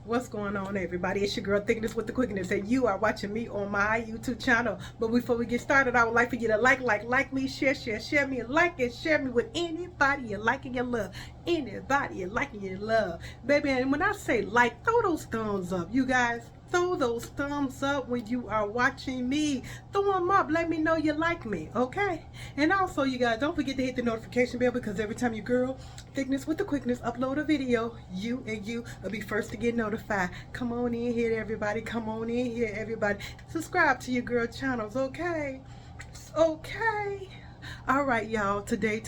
What's going on, everybody? It's your girl Thickness with the Quickness, and you are watching me on my YouTube channel. But before we get started, I would like for you to like me, share me, like and share me with anybody you like and you love. Anybody you like and you love. Baby, and when I say like, throw those thumbs up, you guys. Throw those thumbs up when you are watching me. Throw them up. Let me know you like me, okay? And also, you guys, don't forget to hit the notification bell, because every time your girl Thickness with the Quickness upload a video, you will be first to get notified. Come on in here, everybody. Come on in here, everybody. Subscribe to your girl channels, okay? Okay. All right, y'all. Today,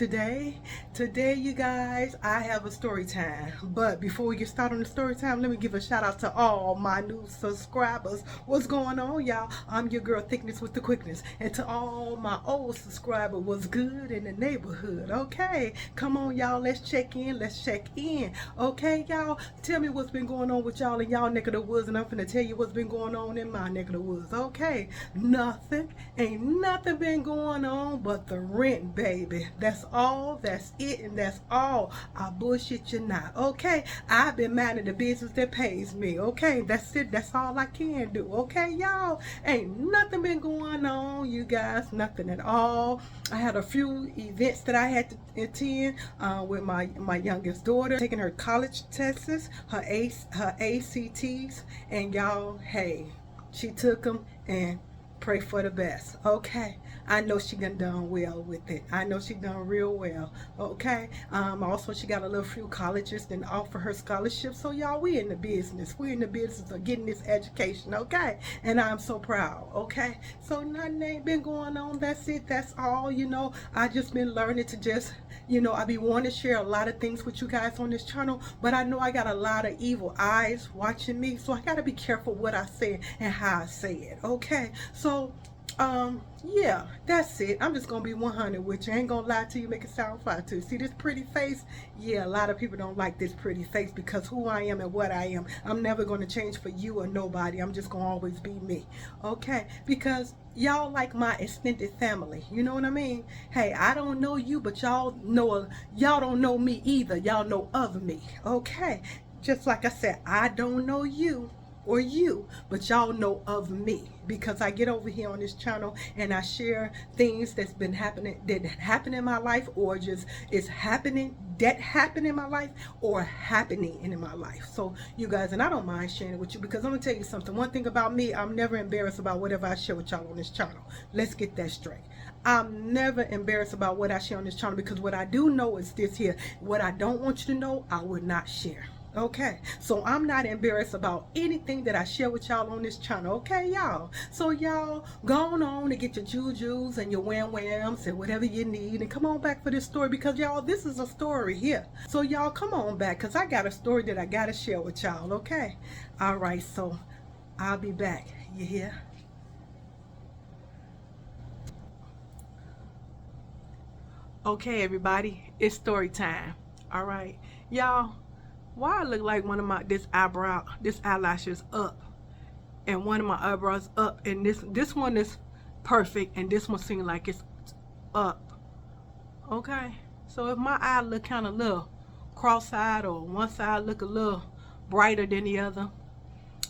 you guys, I have a story time. But before we get started on the story time, let me give a shout out to all my new subscribers. What's going on, y'all? I'm your girl Thickness with the Quickness, and to all my old subscribers, what's good in the neighborhood? Okay, come on, y'all. Let's check in. Okay, y'all. Tell me what's been going on with y'all in y'all neck of the woods, and I'm finna tell you what's been going on in my neck of the woods. Okay, ain't nothing been going on but the rent, baby. That's all. That's it, and that's all. I bullshit you not. Okay, I've been minding the business that pays me. Okay, that's it. That's all I can do. Okay, y'all. Ain't nothing been going on, you guys. Nothing at all. I had a few events that I had to attend with my youngest daughter, taking her college tests, her ACTs, and y'all, hey, she took them, and pray for the best. Okay, I know she done well with it. I know she done real well. Okay, also she got a little few colleges that offer her scholarships. So y'all, we in the business. We in the business of getting this education. Okay, and I'm so proud. Okay, so nothing ain't been going on. That's it. That's all. You know, I just been learning to just, you know, I be wanting to share a lot of things with you guys on this channel, but I know I got a lot of evil eyes watching me, so I got to be careful what I say and how I say it. Okay, so yeah, that's it. I'm just gonna be 100 with you. I ain't gonna lie to you, make it sound fire too. See this pretty face? Yeah, a lot of people don't like this pretty face, because who I am and what I am, I'm never gonna change for you or nobody. I'm just gonna always be me. Okay, because y'all like my extended family, you know what I mean? Hey, I don't know you, but y'all don't know me either. Y'all know of me. Okay, just like I said, I don't know you or you, but y'all know of me, because I get over here on this channel and I share things that happen in my life, or just is happening that happened in my life, or happening in my life. So you guys, and I don't mind sharing it with you, because I'm gonna tell you something. One thing about me, I'm never embarrassed about whatever I share with y'all on this channel. Let's get that straight. I'm never embarrassed about what I share on this channel, because what I do know is this here. What I don't want you to know, I would not share. Okay, so I'm not embarrassed about anything that I share with y'all on this channel. Okay, y'all. So y'all, go on and get your jujus and your whams and whatever you need, and come on back for this story, because y'all, this is a story here. So y'all, come on back, because I got a story that I gotta share with y'all. Okay, all right. So I'll be back. You hear? Okay, everybody, it's story time. All right, y'all. Why I look like one of my this eyelash is up, and one of my eyebrows up, and this one is perfect, and this one seems like it's up. Okay, so if my eye look kind of little cross-eyed, or one side look a little brighter than the other,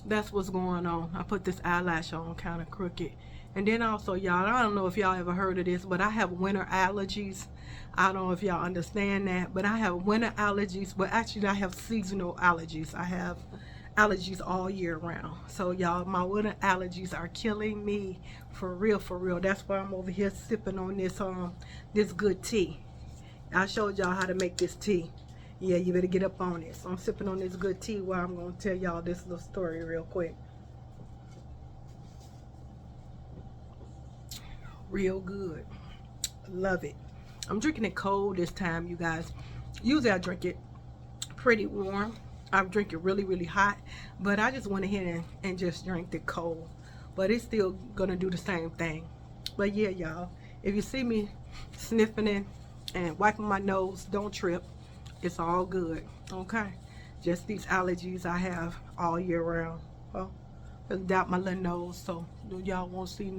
that's what's going on. I put this eyelash on kind of crooked. And then also, y'all, I don't know if y'all ever heard of this, but I have winter allergies. I don't know if y'all understand that, but I have winter allergies. But actually, I have seasonal allergies. I have allergies all year round. So y'all, my winter allergies are killing me, for real, for real. That's why I'm over here sipping on this good tea. I showed y'all how to make this tea. Yeah, you better get up on it. So I'm sipping on this good tea while I'm going to tell y'all this little story real quick. Real good. Love it. I'm drinking it cold this time, you guys. Usually I drink it pretty warm. I drink it really, really hot. But I just went ahead and just drank it cold. But it's still going to do the same thing. But yeah, y'all, if you see me sniffing and wiping my nose, don't trip. It's all good. Okay, just these allergies I have all year round. Well, just doubt my little nose, so y'all won't see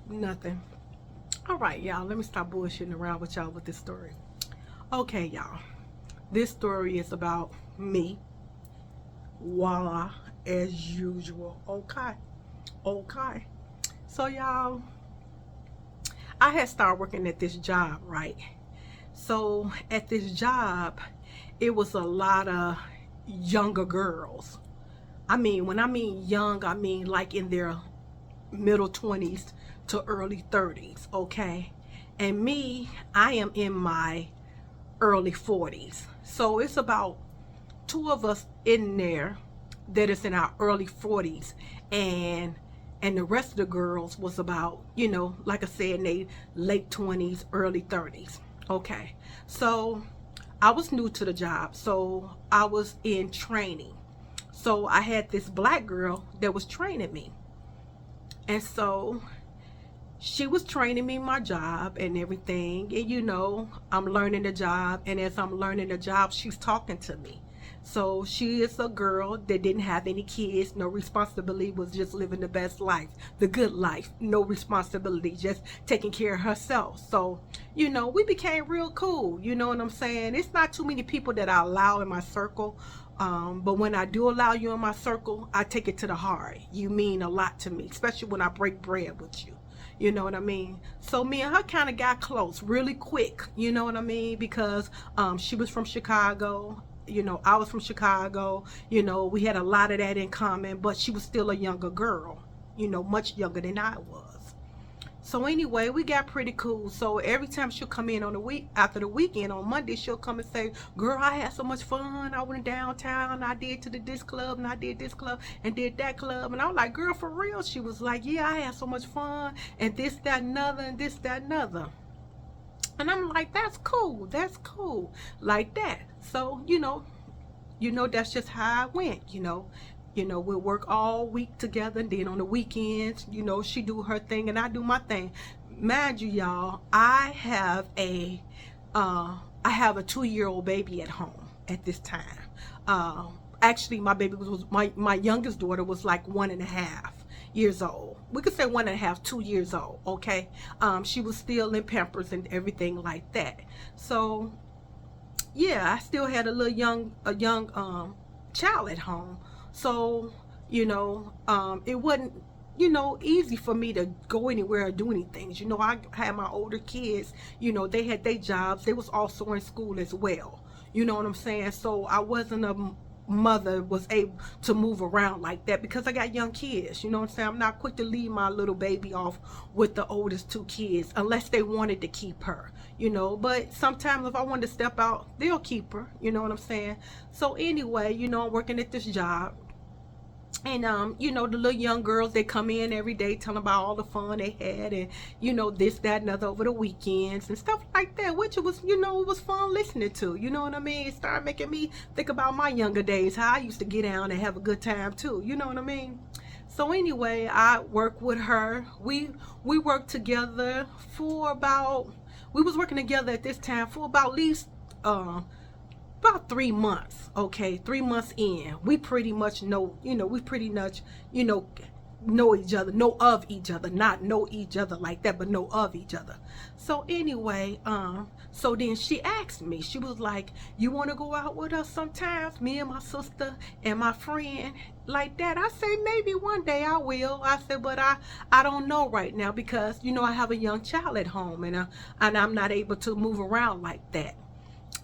nothing. All right, y'all, let me stop bullshitting around with y'all with this story. Okay, y'all, this story is about me voila, as usual. Okay. So y'all, I had started working at this job, right? So at this job, it was a lot of younger girls. I mean, when I mean young, I mean like in their middle 20s to early 30s, okay? And me, I am in my early 40s. So it's about two of us in there that is in our early 40s, and the rest of the girls was about, like I said, in their late 20s, early 30s. Okay. So I was new to the job, so I was in training. So I had this black girl that was training me. And so she was training me my job and everything. And I'm learning the job. And as I'm learning the job, she's talking to me. So she is a girl that didn't have any kids, no responsibility, was just living the best life, the good life, no responsibility, just taking care of herself. So, we became real cool. You know what I'm saying? It's not too many people that I allow in my circle. But when I do allow you in my circle, I take it to the heart. You mean a lot to me, especially when I break bread with you. You know what I mean? So me and her kind of got close really quick. You know what I mean? Because she was from Chicago. I was from Chicago. We had a lot of that in common, but she was still a younger girl, much younger than I was. So anyway, we got pretty cool. So every time she'll come in on the week, after the weekend on Monday, she'll come and say, girl, I had so much fun. I went downtown, I did to this club, and I did this club and did that club. And I was like, girl, for real? She was like, yeah, I had so much fun, and this, that, another, and this, that, another. And I'm like, that's cool, like that. So, that's just how it went, we'll work all week together, and then on the weekends, she do her thing and I do my thing. Mind you, y'all, I have a 2-year-old baby at home at this time. Actually, my baby was my youngest daughter was like 1.5 years old. We could say 1.5, 2 years old. Okay. She was still in Pampers and everything like that. So yeah, I still had a young child at home. So it wasn't easy for me to go anywhere or do anything. I had my older kids, they had their jobs. They was also in school as well. You know what I'm saying? So I wasn't a mother was able to move around like that because I got young kids. You know what I'm saying? I'm not quick to leave my little baby off with the oldest 2 kids unless they wanted to keep her, but sometimes if I wanted to step out, they'll keep her. You know what I'm saying? So anyway, I'm working at this job. And the little young girls, they come in every day telling about all the fun they had, and this, that, and other over the weekends and stuff like that, which it was, it was fun listening to. You know what I mean? It started making me think about my younger days, how I used to get down and have a good time too. You know what I mean? So anyway, I work with her. We worked together for we was working together at this time for about at least about 3 months. Okay, 3 months in, we pretty much know, we pretty much, know each other, know of each other, not know each other like that, but know of each other. So anyway, so then she asked me, she was like, you want to go out with us sometimes, me and my sister and my friend like that? I say, maybe one day I will. I said, but I don't know right now because, I have a young child at home, and I'm not able to move around like that.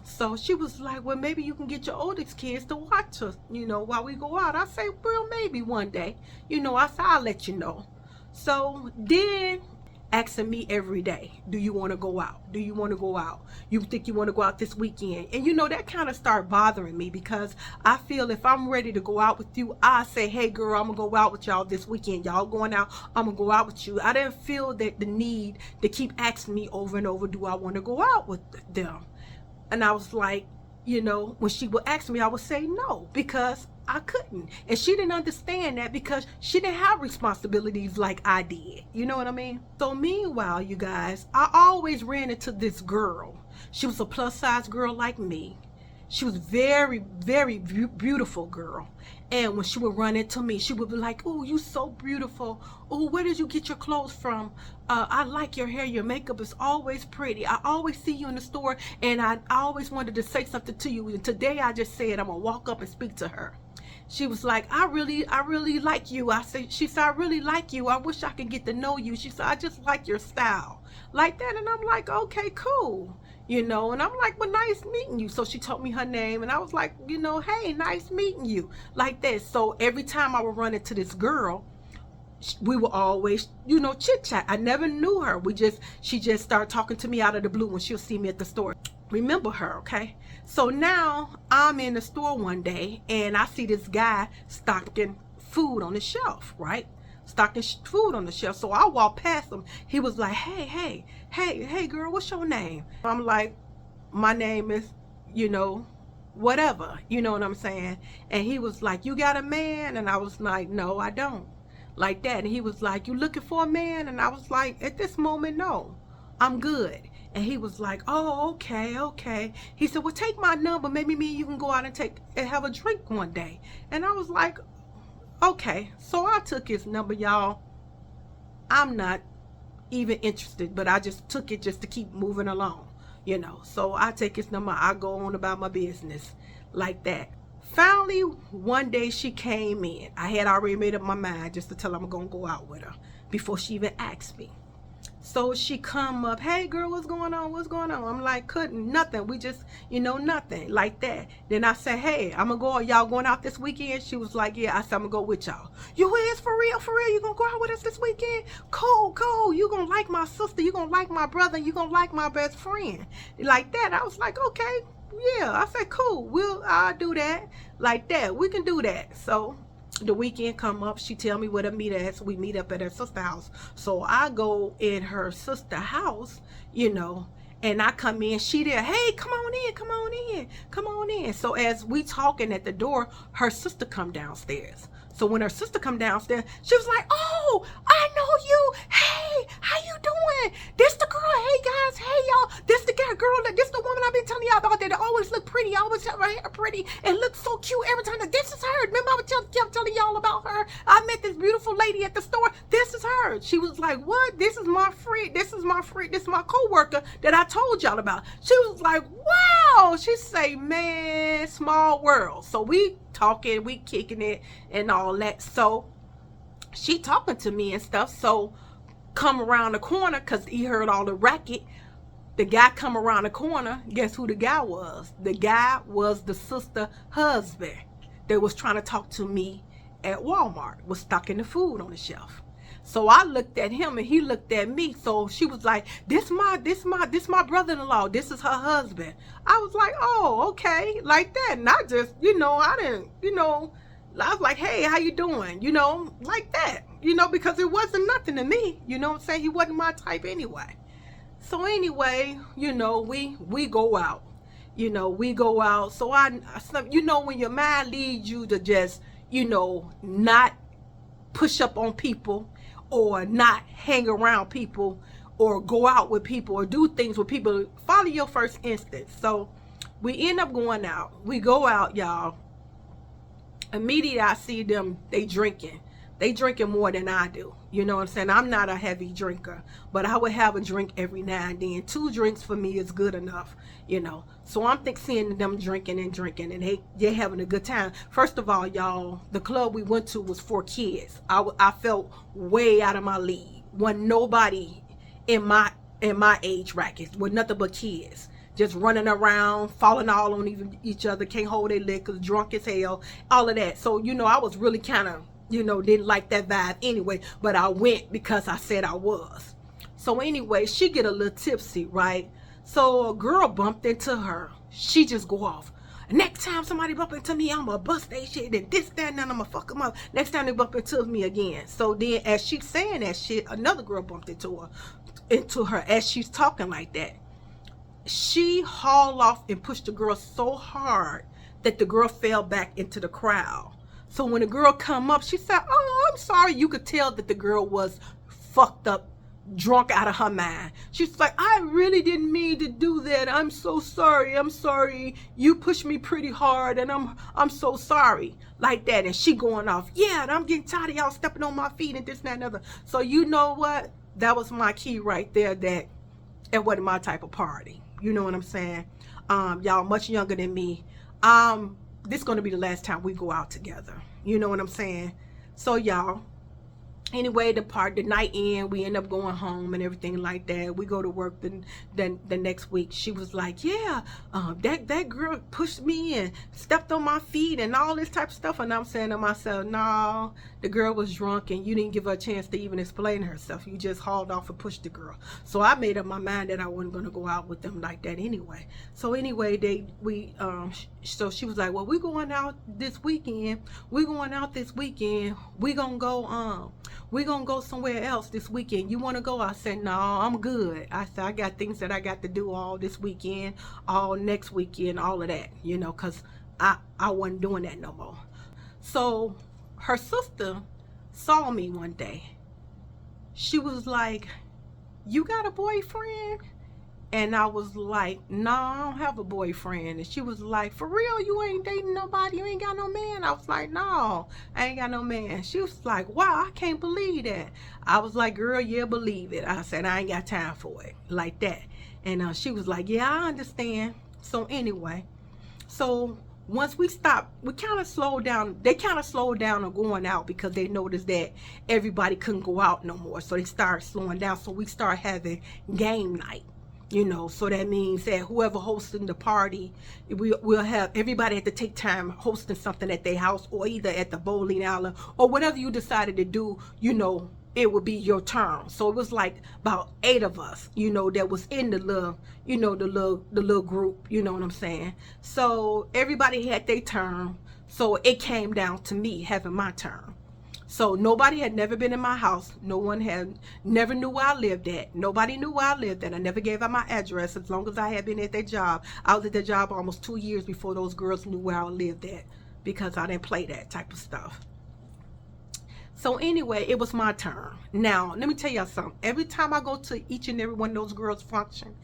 So she was like, well, maybe you can get your oldest kids to watch us, while we go out. I say, well, maybe one day, I said, I'll let you know. So then asking me every day, do you want to go out? Do you want to go out? You think you want to go out this weekend? And that kind of started bothering me because I feel if I'm ready to go out with you, I say, hey girl, I'm gonna go out with y'all this weekend. Y'all going out, I'm gonna go out with you. I didn't feel that the need to keep asking me over and over, do I want to go out with them? And I was like, when she would ask me, I would say no, because I couldn't. And she didn't understand that because she didn't have responsibilities like I did. You know what I mean? So meanwhile, you guys, I always ran into this girl. She was a plus size girl like me. She was very, very beautiful girl. And when she would run into me, she would be like, oh, you so beautiful. Oh, where did you get your clothes from? I like your hair. Your makeup is always pretty. I always see you in the store, and I always wanted to say something to you. And today I just said I'm going to walk up and speak to her. She was like, I really like you. She said, I really like you. I wish I could get to know you. She said, I just like your style. Like that. And I'm like, okay, cool. And I'm like, well, nice meeting you. So she told me her name, and I was like, hey, nice meeting you. Like that. So every time I would run into this girl, we were always, chit chat. I never knew her. She just started talking to me out of the blue when she'll see me at the store. Remember her, okay? So now I'm in the store one day and I see this guy stocking food on the shelf, right? Stocking food on the shelf. So I walk past him. He was like, hey, girl, what's your name? I'm like, my name is, whatever. You know what I'm saying? And he was like, you got a man? And I was like, no, I don't. Like that. And he was like, you looking for a man? And I was like, at this moment, no, I'm good. And he was like, oh, okay. He said, well, take my number. Maybe me and you can go out and have a drink one day. And I was like, okay. So I took his number, y'all. I'm not even interested, but I just took it just to keep moving along, So I take his number. I go on about my business like that. Finally, one day she came in. I had already made up my mind just to tell her I'm going to go out with her before she even asked me. So she come up, hey girl, what's going on? I'm like, nothing. We just, nothing like that. Then I said, hey, I'm gonna go. Y'all going out this weekend? She was like, yeah. I said, I'm gonna go with y'all. You is for real? You gonna go out with us this weekend? Cool. You gonna like my sister? You gonna like my brother? You gonna like my best friend? Like that. I was like, okay, yeah. I said, cool. I'll do that. Like that. We can do that. So the weekend come up, she tell me where to meet at, so we meet up at her sister's house. So I go in her sister's house, and I come in, she there, hey, come on in. So as we talking at the door, her sister come downstairs. So when her sister come downstairs, she was like, oh, I know you. Hey, how you doing? This the girl. Hey guys, hey y'all. This the girl. This the woman I've been telling y'all about that always look pretty. Always have her hair pretty and look so cute every time. This is her. Remember I kept telling y'all about her. I met this beautiful lady at the store. This is her. She was like, what? This is my friend. This is my coworker that I told y'all about. She was like, wow. She say, man, small world. So we talking, we kicking it and all that. So she talking to me and stuff. So come around the corner, because he heard all the racket. The guy come around the corner. Guess who the guy was? The guy was the sister husband that was trying to talk to me at Walmart, was stocking the food on the shelf. So I looked at him and he looked at me. So she was like, this my brother-in-law. This is her husband. I was like, oh, okay, like that. And I just, I didn't, I was like, hey, how you doing? Like that, because it wasn't nothing to me. You know what I'm saying? He wasn't my type anyway. So anyway, we go out. We go out. So when your mind leads you to just, not push up on people, or not hang around people, or go out with people, or do things with people, follow your first instinct. So we end up going out. We go out, y'all. Immediately I see them, they drinking more than I do. You know what I'm saying? I'm not a heavy drinker, but I would have a drink every now and then. 2 drinks for me is good enough, So I'm seeing them drinking, and they're having a good time. First of all, y'all, the club we went to was for kids. I felt way out of my league. Wasn't nobody in my age bracket, with nothing but kids. Just running around, falling all on each other, can't hold their liquor, drunk as hell, all of that. So, I was really kind of, didn't like that vibe anyway, but I went because I said I was. So anyway, she get a little tipsy, right? So a girl bumped into her. She just go off. Next time somebody bump into me, I'm gonna bust that shit, and this, that, and then I'm gonna fuck them up. Next time they bump into me again. So then as she's saying that shit, another girl bumped into her as she's talking like that. She hauled off and pushed the girl so hard that the girl fell back into the crowd. So when the girl come up, she said, oh, I'm sorry. You could tell that the girl was fucked up, drunk out of her mind. She's like, I really didn't mean to do that. I'm so sorry. I'm sorry. You pushed me pretty hard, and I'm so sorry. Like that. And she going off, yeah, and I'm getting tired of y'all stepping on my feet and this, that, and other. So you know what? That was my key right there, that it wasn't my type of party. You know what I'm saying? Y'all much younger than me. this going to be the last time we go out together. You know what I'm saying? So y'all, anyway, the night end, we end up going home and everything like that. We go to work the next week. She was like, yeah, that girl pushed me and stepped on my feet and all this type of stuff. And I'm saying to myself, no, the girl was drunk and you didn't give her a chance to even explain herself. You just hauled off and pushed the girl. So I made up my mind that I wasn't going to go out with them like that anyway. So anyway, so she was like, well, we're going out this weekend. We're going out this weekend. We're going to go somewhere else this weekend. You want to go? I said, no, I'm good. I said, I got things that I got to do all this weekend, all next weekend, all of that, you know, because I wasn't doing that no more. So her sister saw me one day. She was like, you got a boyfriend? And I was like, no, I don't have a boyfriend. And she was like, for real, you ain't dating nobody? You ain't got no man? I was like, no, I ain't got no man. She was like, wow, I can't believe that. I was like, girl, yeah, believe it. I said, I ain't got time for it, like that. And she was like, yeah, I understand. So anyway, so once we stopped, we kind of slowed down. They kind of slowed down on going out because they noticed that everybody couldn't go out no more. So they started slowing down. So we started having game night. You know, so that means that whoever hosting the party, we'll have everybody had to take time hosting something at their house or either at the bowling alley or whatever you decided to do, you know, it would be your turn. So it was like about 8 of us, you know, that was in the little, you know, the little group, you know what I'm saying? So everybody had their turn. So it came down to me having my turn. So nobody had never been in my house. No one had never knew where I lived at. Nobody knew where I lived at. I never gave out my address as long as I had been at that job. I was at that job almost 2 years before those girls knew where I lived at because I didn't play that type of stuff. So anyway, it was my turn. Now, let me tell y'all something. Every time I go to each and every one of those girls' function,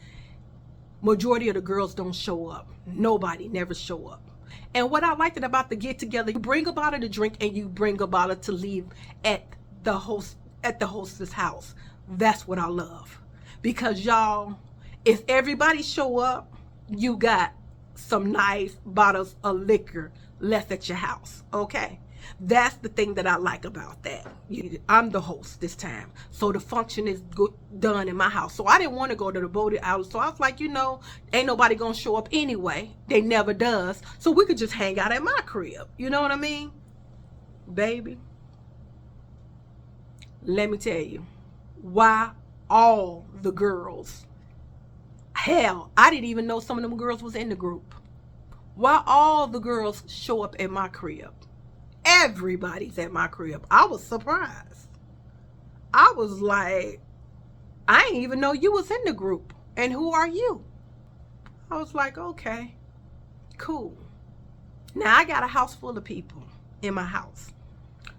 majority of the girls don't show up. Nobody never show up. And what I liked about the get together, you bring a bottle to drink and you bring a bottle to leave at the hostess house. That's what I love. Because y'all, if everybody show up, you got some nice bottles of liquor left at your house. Okay? That's the thing that I like about that. I'm the host this time. So the function is done in my house. So I didn't want to go to the bowling alley. So I was like, you know, ain't nobody going to show up anyway. They never does. So we could just hang out at my crib. You know what I mean? Baby, let me tell you. Why all the girls? Hell, I didn't even know some of them girls was in the group. Why all the girls show up at my crib? Everybody's at my crib. I was surprised. I was like, I didn't even know you was in the group. And who are you? I was like, okay, cool. Now I got a house full of people in my house.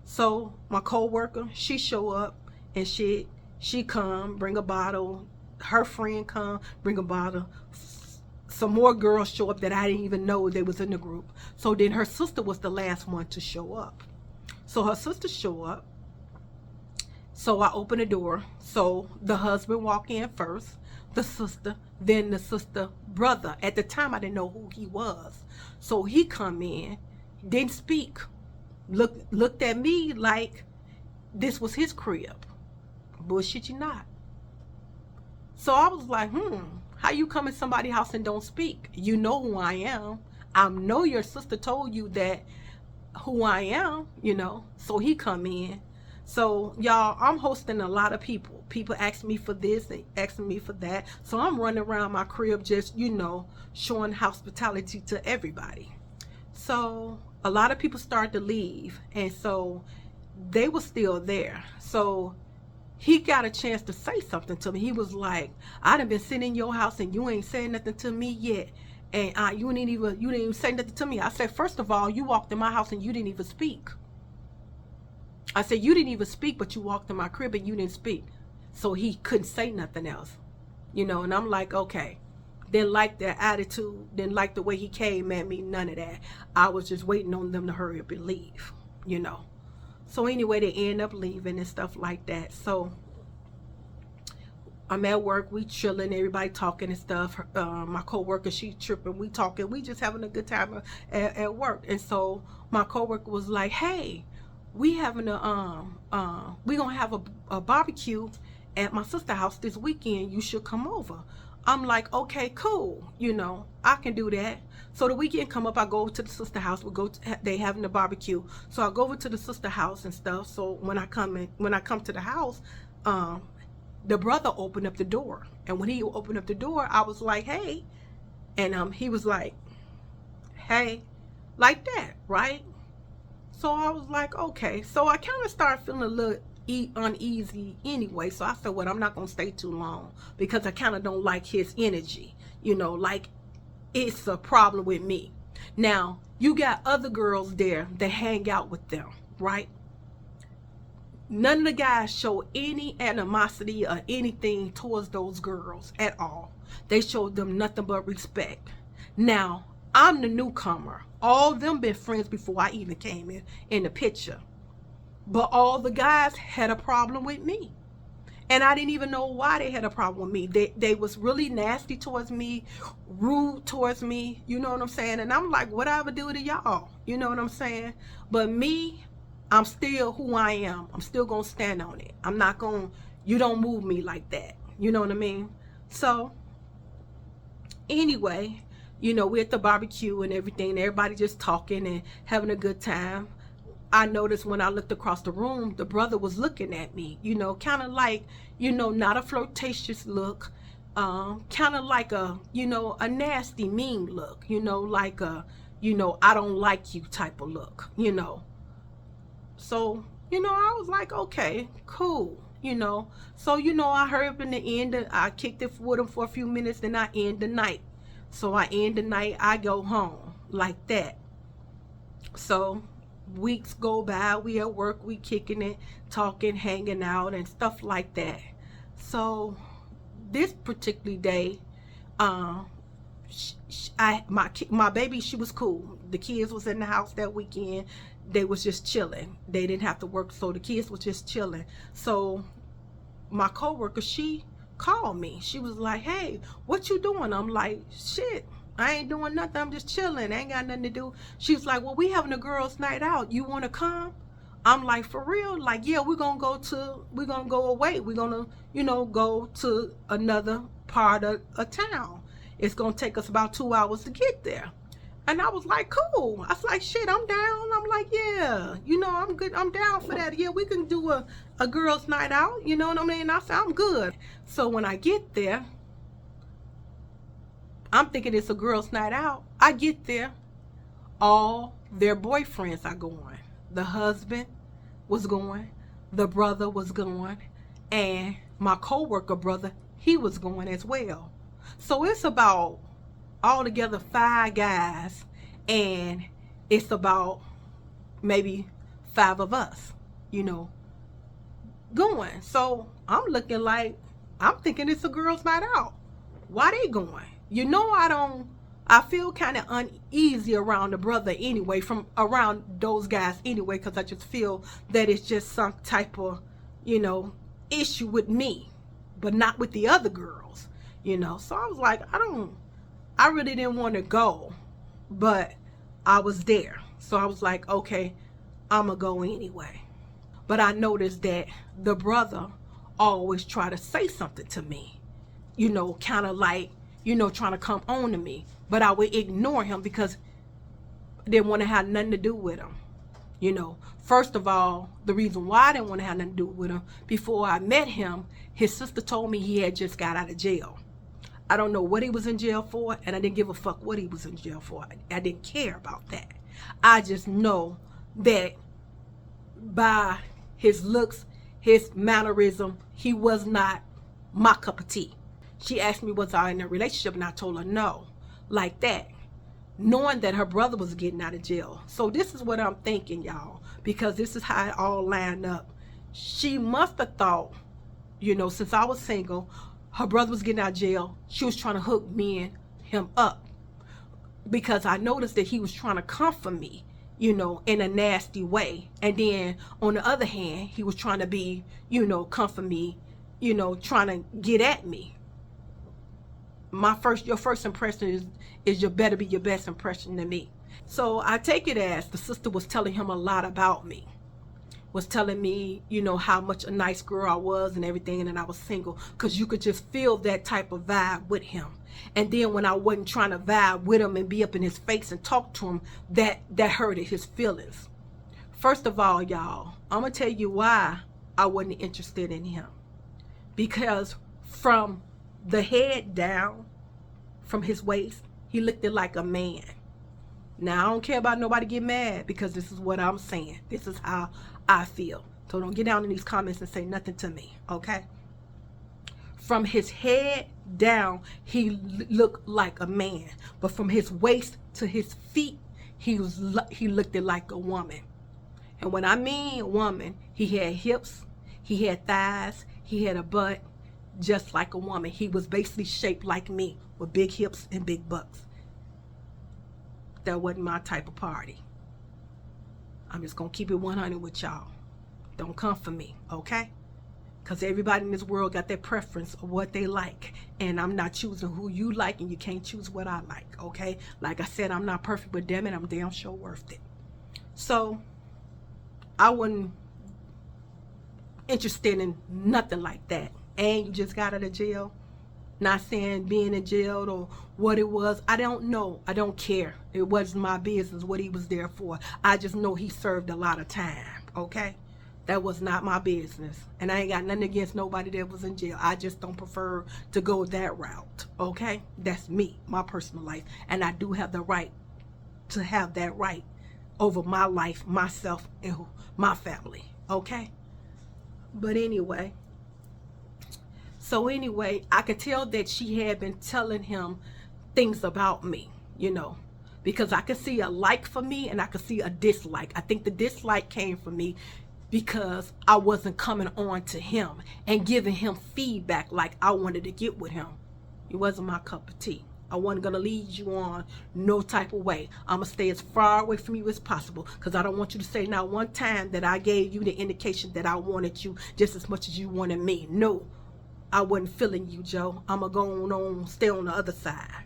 So my co-worker, she show up and she come, bring a bottle. Her friend come, bring a bottle. Some more girls show up that I didn't even know they was in the group. So then her sister was the last one to show up. So her sister show up. So I open the door. So the husband walk in first, the sister, then the sister brother. At the time I didn't know who he was. So he come in, didn't speak, looked at me like this was his crib. Bullshit you not. So I was like, how you come in somebody's house and don't speak? You know who I am. I know your sister told you that who I am, you know. So he come in. So y'all, I'm hosting a lot of people. People ask me for this and asking me for that. So I'm running around my crib just, you know, showing hospitality to everybody. So a lot of people started to leave. And so they were still there. So he got a chance to say something to me. He was like, I done been sitting in your house and you ain't saying nothing to me yet. And you didn't even say nothing to me. I said, first of all, you walked in my house and you didn't even speak. I said, you didn't even speak, but you walked in my crib and you didn't speak. So he couldn't say nothing else. You know, and I'm like, okay. Didn't like their attitude. Didn't like the way he came at me. None of that. I was just waiting on them to hurry up and leave, you know. So anyway, they end up leaving and stuff like that. So I'm at work, we chilling, everybody talking and stuff. My coworker, she tripping, we talking, we just having a good time at work. And so my coworker was like, "Hey, we having we gonna have a barbecue at my sister's house this weekend. You should come over." I'm like, "Okay, cool. I can do that." So the weekend come up, I go over to the sister house. They having the barbecue. So I go over to the sister house and stuff. So when I come to the house, the brother opened up the door. And when he opened up the door, I was like, "Hey." And he was like, "Hey," like that, right? So I was like, okay. So I kind of started feeling a little uneasy anyway. So I said, "Well, I'm not going to stay too long because I kind of don't like his energy. Like it's a problem with me." Now, you got other girls there that hang out with them, right? None of the guys show any animosity or anything towards those girls at all. They showed them nothing but respect. Now, I'm the newcomer. All of them been friends before I even came in the picture. But all the guys had a problem with me. And I didn't even know why they had a problem with me. They was really nasty towards me, rude towards me, you know what I'm saying? And I'm like, what I ever do to y'all? You know what I'm saying? But me, I'm still who I am. I'm still going to stand on it. I'm not going, you don't move me like that. You know what I mean? So, anyway, we're at the barbecue and everything. And everybody just talking and having a good time. I noticed when I looked across the room, the brother was looking at me, kind of like, not a flirtatious look, kind of like a nasty, mean look, like a, I don't like you type of look, So, I was like, okay, cool, So, I hurried up in the end, I kicked it with him for a few minutes, then I end the night. So I end the night, I go home like that. So weeks go by, we at work, we kicking it, talking, hanging out and stuff like that. So this particular day, my baby, she was cool. The kids was in the house that weekend. They was just chilling. They didn't have to work, so the kids was just chilling. So my coworker, she called me. She was like, "Hey, what you doing?" I'm like, "Shit, I ain't doing nothing. I'm just chilling. I ain't got nothing to do." She was like, "Well, we having a girls' night out. You want to come?" I'm like, "For real?" Like, "Yeah, we're gonna go away. We're gonna, go to another part of town. It's gonna take us about 2 hours to get there." And I was like, "Cool." I was like, "Shit, I'm down." I'm like, "Yeah, I'm good. I'm down for that. Yeah, we can do a girls' night out." You know what I mean? I said, "I'm good." So when I get there, I'm thinking it's a girls' night out. I get there, all their boyfriends are going. The husband was going, the brother was going, and my coworker brother, he was going as well. So it's about altogether 5 guys, and it's about maybe 5 of us, going. So I'm looking like, I'm thinking it's a girls' night out. Why they going? I feel kind of uneasy around the brother anyway, from around those guys anyway, because I just feel that it's just some type of, issue with me, but not with the other girls, So I was like, I really didn't want to go, but I was there. So I was like, okay, I'm going to go anyway. But I noticed that the brother always try to say something to me, kind of like, trying to come on to me. But I would ignore him because I didn't want to have nothing to do with him. First of all, the reason why I didn't want to have nothing to do with him, before I met him, his sister told me he had just got out of jail. I don't know what he was in jail for, and I didn't give a fuck what he was in jail for. I didn't care about that. I just know that by his looks, his mannerism, he was not my cup of tea. She asked me, was I in a relationship, and I told her no, like that, knowing that her brother was getting out of jail. So this is what I'm thinking, y'all, because this is how it all lined up. She must have thought, since I was single, her brother was getting out of jail, she was trying to hook me and him up, because I noticed that he was trying to comfort me, in a nasty way. And then on the other hand, he was trying to be, comfort me you know, trying to get at me. Your first impression is your better be your best impression to me. So I take it as the sister was telling him a lot about me, was telling me, you know, how much a nice girl I was and everything, and then I was single, because you could just feel that type of vibe with him. And then when I wasn't trying to vibe with him and be up in his face and talk to him, that hurted his feelings. First of all, y'all, I'm gonna tell you why I wasn't interested in him. Because from the head down, from his waist, he looked like a man. Now, I don't care about nobody get mad, because this is what I'm saying. This is how I feel. So don't get down in these comments and say nothing to me, okay? From his head down, he looked like a man. But from his waist to his feet, he looked like a woman. And when I mean woman, he had hips, he had thighs, he had a butt, just like a woman. He was basically shaped like me, with big hips and big butts. That wasn't my type of party. I'm just gonna keep it 100 with y'all. Don't come for me, okay? Because everybody in this world got their preference of what they like, and I'm not choosing who you like, and you can't choose what I like, okay? Like I said, I'm not perfect, but damn it, I'm damn sure worth it. So I wasn't interested in nothing like that. And you just got out of jail. Not saying being in jail or what it was. I don't know. I don't care. It wasn't my business what he was there for. I just know he served a lot of time, okay? That was not my business. And I ain't got nothing against nobody that was in jail. I just don't prefer to go that route, okay? That's me, my personal life. And I do have the right to have that right over my life, myself, and my family, okay? But anyway, I could tell that she had been telling him things about me, you know, because I could see a like for me and I could see a dislike. I think the dislike came from me because I wasn't coming on to him and giving him feedback like I wanted to get with him. It wasn't my cup of tea. I wasn't going to lead you on no type of way. I'm going to stay as far away from you as possible, because I don't want you to say not one time that I gave you the indication that I wanted you just as much as you wanted me. No, I wasn't feeling you, Joe. I'm going to go on, stay on the other side.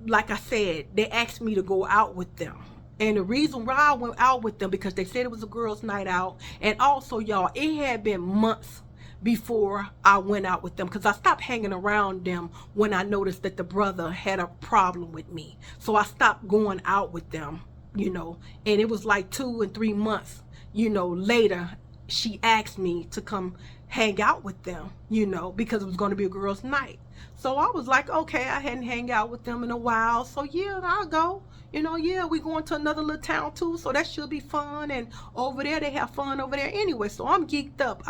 Like I said, they asked me to go out with them. And the reason why I went out with them, because they said it was a girls' night out. And also, y'all, it had been months before I went out with them, because I stopped hanging around them when I noticed that the brother had a problem with me. So I stopped going out with them, you know. And it was like 2 and 3 months, you know, later, she asked me to come hang out with them, you know, because it was going to be a girls' night. So I was like, okay, I hadn't hang out with them in a while, so yeah, I'll go. You know, yeah, we going to another little town too, so that should be fun. And over there, they have fun over there anyway. So I'm geeked up.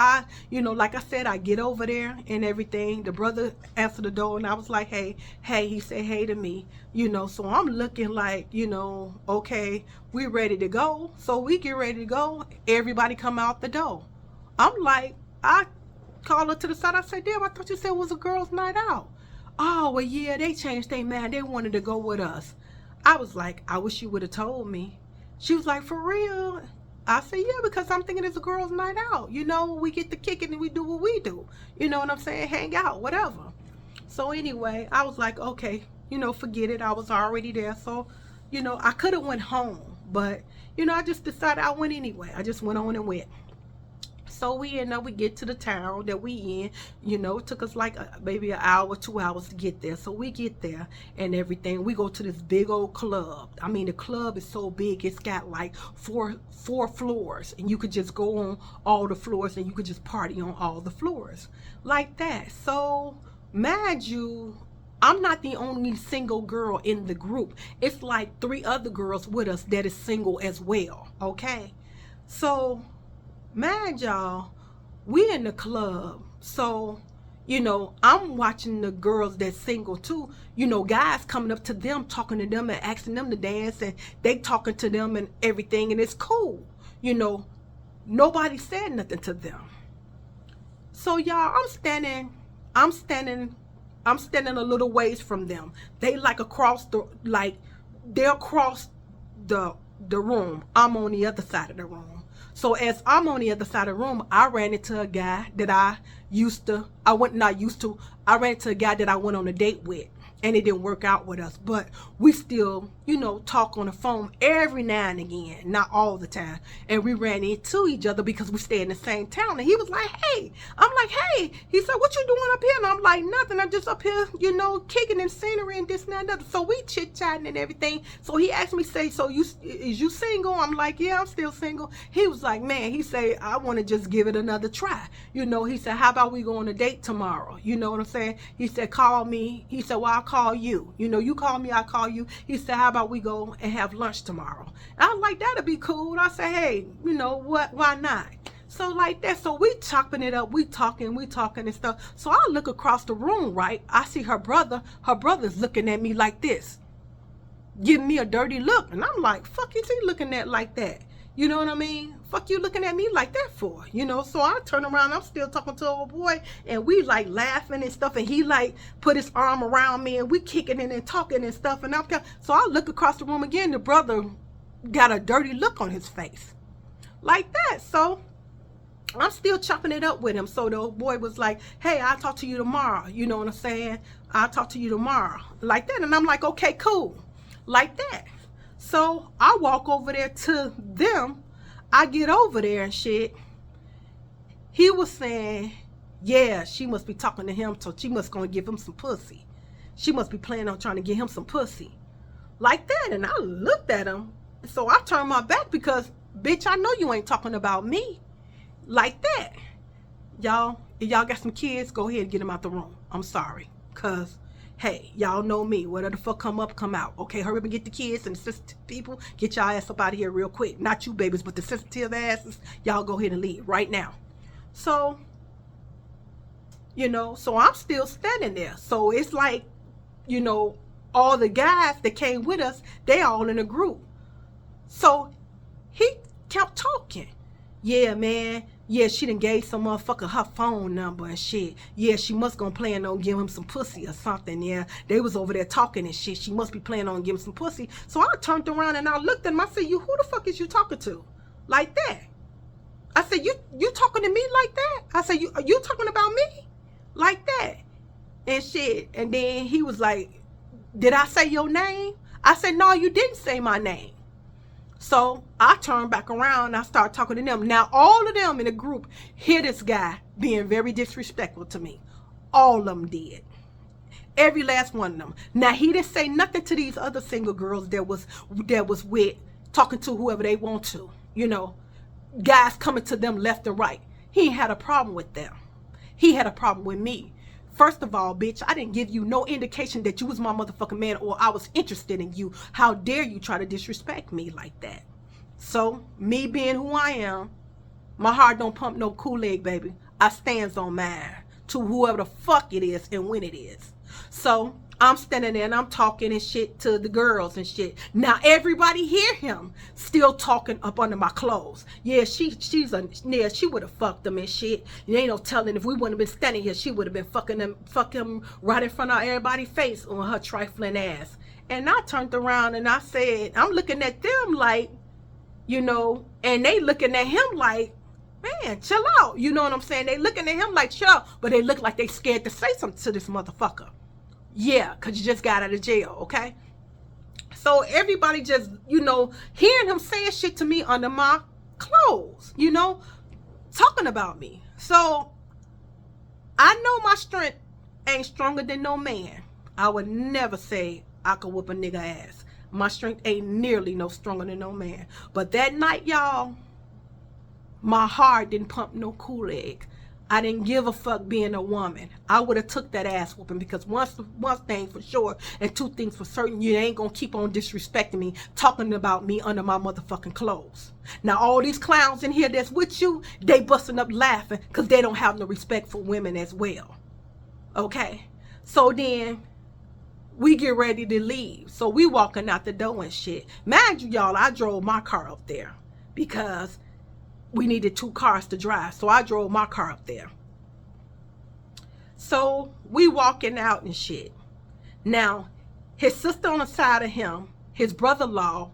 You know, like I said, I get over there and everything. The brother answered the door, and I was like, hey. He said hey to me, you know. So I'm looking like, you know, okay, we ready to go. So we get ready to go. Everybody come out the door. I'm like, I call her to the side. I said, damn, I thought you said it was a girls' night out. Oh, well, yeah, they changed their mind. They wanted to go with us. I was like, I wish you would have told me. She was like, for real? I said, yeah, because I'm thinking it's a girls' night out. You know, we get to kick it and we do what we do. You know what I'm saying? Hang out, whatever. So anyway, I was like, okay, you know, forget it. I was already there. So, you know, I could have went home. But, you know, I just decided I went anyway. I just went on and went. So we get to the town that we in, you know. It took us like maybe an hour, 2 hours to get there. So we get there and everything. We go to this big old club. I mean, the club is so big, it's got like four floors, and you could just go on all the floors and you could just party on all the floors like that. So mind you, I'm not the only single girl in the group. It's like 3 other girls with us that is single as well, okay? So mind y'all, we in the club. So, you know, I'm watching the girls that's single too. You know, guys coming up to them, talking to them and asking them to dance, and they talking to them and everything, and it's cool. You know, nobody said nothing to them. So y'all, I'm standing a little ways from them. They like across they're across the room. I'm on the other side of the room. So as I'm on the other side of the room, I ran into a guy that I ran into a guy that I went on a date with. And it didn't work out with us, but we still, talk on the phone every now and again, not all the time. And we ran into each other because we stay in the same town. And he was like, hey, I'm like, hey. He said, what you doing up here? And I'm like, nothing. I'm just up here, kicking in scenery and this and that and other. So we chit-chatting and everything. So he asked me, so is you single? I'm like, yeah, I'm still single. He was like, man, he said, I want to just give it another try. He said, how about we go on a date tomorrow? You know what I'm saying? He said, call me. He said, well, I'll call you. You call me, I'll call you. He said, how about we go and have lunch tomorrow? I was like, that'd be cool. I said, hey, what? Why not? So like that. So we chopping it up. We talking and stuff. So I look across the room, right? I see her brother. Her brother's looking at me like this, giving me a dirty look. And I'm like, fuck is he looking at like that? You know what I mean? Fuck you looking at me like that for? So I turn around, I'm still talking to old boy, and we like laughing and stuff, and he like put his arm around me, and we kicking and talking and stuff, and so I look across the room again, the brother got a dirty look on his face. Like that. So I'm still chopping it up with him. So the old boy was like, hey, I'll talk to you tomorrow. You know what I'm saying? I'll talk to you tomorrow. Like that. And I'm like, okay, cool. Like that. So I walk over there to them. I get over there and shit. He was saying, yeah, she must be talking to him, so she must gonna give him some pussy. She must be planning on trying to get him some pussy. Like that. And I looked at him. So I turned my back because, bitch, I know you ain't talking about me. Like that. Y'all, if y'all got some kids, go ahead and get them out the room. I'm sorry. Because, hey, y'all know me. Whatever the fuck come up, come out. Okay, hurry up and get the kids and the sensitive people. Get y'all ass up out of here real quick. Not you babies, but the sensitive asses. Y'all go ahead and leave right now. So, so I'm still standing there. So it's like, all the guys that came with us, they all in a group. So he kept talking. Yeah, man. Yeah, she done gave some motherfucker her phone number and shit. Yeah, she must gonna plan on giving him some pussy or something. Yeah, they was over there talking and shit. She must be planning on giving some pussy. So I turned around and I looked at him. I said, who the fuck is you talking to? Like that. I said, you talking to me like that? I said, you talking about me? Like that. And shit. And then he was like, did I say your name? I said, no, you didn't say my name. So I turned back around and I started talking to them. Now, all of them in the group hear this guy being very disrespectful to me. All of them did. Every last one of them. Now, he didn't say nothing to these other single girls that was with, talking to whoever they want to. Guys coming to them left and right. He ain't had a problem with them. He had a problem with me. First of all, bitch, I didn't give you no indication that you was my motherfucking man or I was interested in you. How dare you try to disrespect me like that? So, me being who I am, my heart don't pump no Kool-Aid, baby. I stands on mine to whoever the fuck it is and when it is. So, I'm standing there and I'm talking and shit to the girls and shit. Now everybody hear him still talking up under my clothes. Yeah, she would have fucked them and shit. You ain't no telling if we wouldn't have been standing here, she would have been fucking him right in front of everybody's face on her trifling ass. And I turned around and I said, I'm looking at them like, and they looking at him like, man, chill out. You know what I'm saying? They looking at him like, chill out, but they look like they scared to say something to this motherfucker. Yeah, because you just got out of jail, okay? So everybody just, hearing him saying shit to me under my clothes, talking about me. So I know my strength ain't stronger than no man. I would never say I could whoop a nigga ass. My strength ain't nearly no stronger than no man. But that night, y'all, my heart didn't pump no Kool-Aid. I didn't give a fuck being a woman. I would have took that ass whooping because one thing for sure and two things for certain, you ain't gonna keep on disrespecting me, talking about me under my motherfucking clothes. Now all these clowns in here that's with you, they busting up laughing because they don't have no respect for women as well. Okay? So then we get ready to leave. So we walking out the door and shit. Mind you, y'all, I drove my car up there because we needed 2 cars to drive. So I drove my car up there. So we walking out and shit. Now, his sister on the side of him, his brother-in-law,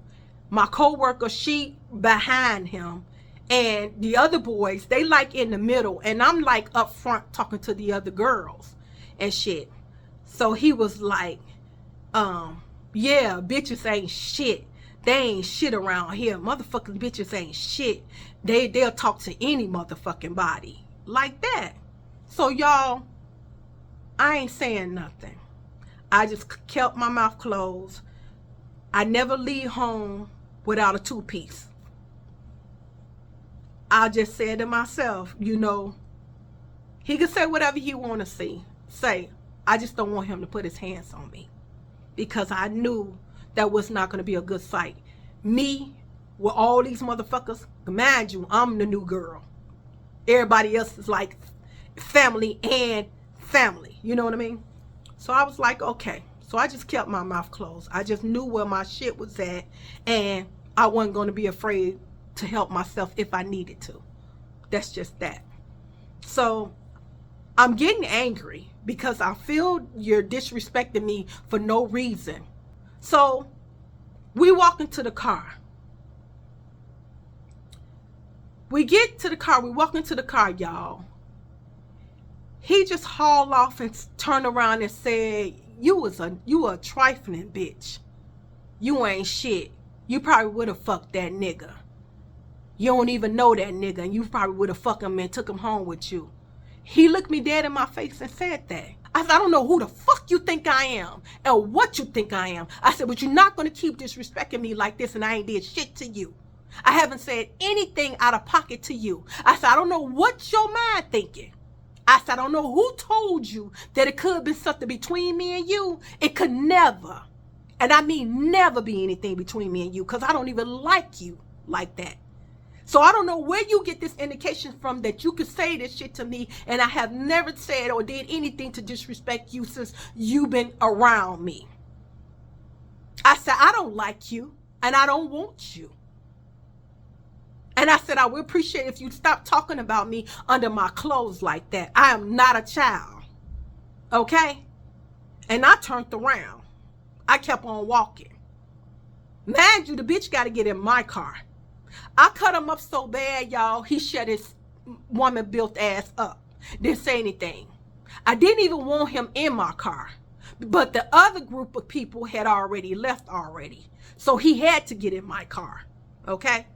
my co-worker, she behind him, And the other boys, they like in the middle, and I'm like up front talking to the other girls and shit. So he was like, yeah, bitches ain't shit. They ain't shit around here. Motherfucking bitches ain't shit. They'll talk to any motherfucking body. Like that. So y'all, I ain't saying nothing. I just kept my mouth closed. I never leave home without a two-piece. I just said to myself, you know, he can say whatever he want to say. I just don't want him to put his hands on me, because I knew that was not going to be a good sight. Me with all these motherfuckers, mind you, I'm the new girl. Everybody else is like family and family. You know what I mean? So I was like, okay. So I just kept my mouth closed. I just knew where my shit was at, and I wasn't going to be afraid to help myself if I needed to. That's just that. So I'm getting angry because I feel you're disrespecting me for no reason. So we walk into the car. We get to the car. We walk into the car, y'all. He just hauled off and turned around and said, you a trifling bitch. You ain't shit. You probably would have fucked that nigga. You don't even know that nigga, and you probably would have fucked him and took him home with you. He looked me dead in my face and said that. I said, I don't know who the fuck you think I am and what you think I am. I said, but you're not going to keep disrespecting me like this, and I ain't did shit to you. I haven't said anything out of pocket to you. I said, I don't know what your mind thinking. I said, I don't know who told you that it could have been something between me and you. It could never, and I mean never, be anything between me and you, because I don't even like you like that. So I don't know where you get this indication from that you could say this shit to me, and I have never said or did anything to disrespect you since you've been around me. I said, I don't like you, and I don't want you. And I said, I would appreciate if you stop talking about me under my clothes like that. I am not a child. Okay? And I turned around. I kept on walking. Mind you, the bitch got to get in my car. I cut him up so bad, y'all, he shut his woman-built ass up. Didn't say anything. I didn't even want him in my car. But the other group of people had already left already. So he had to get in my car. Okay?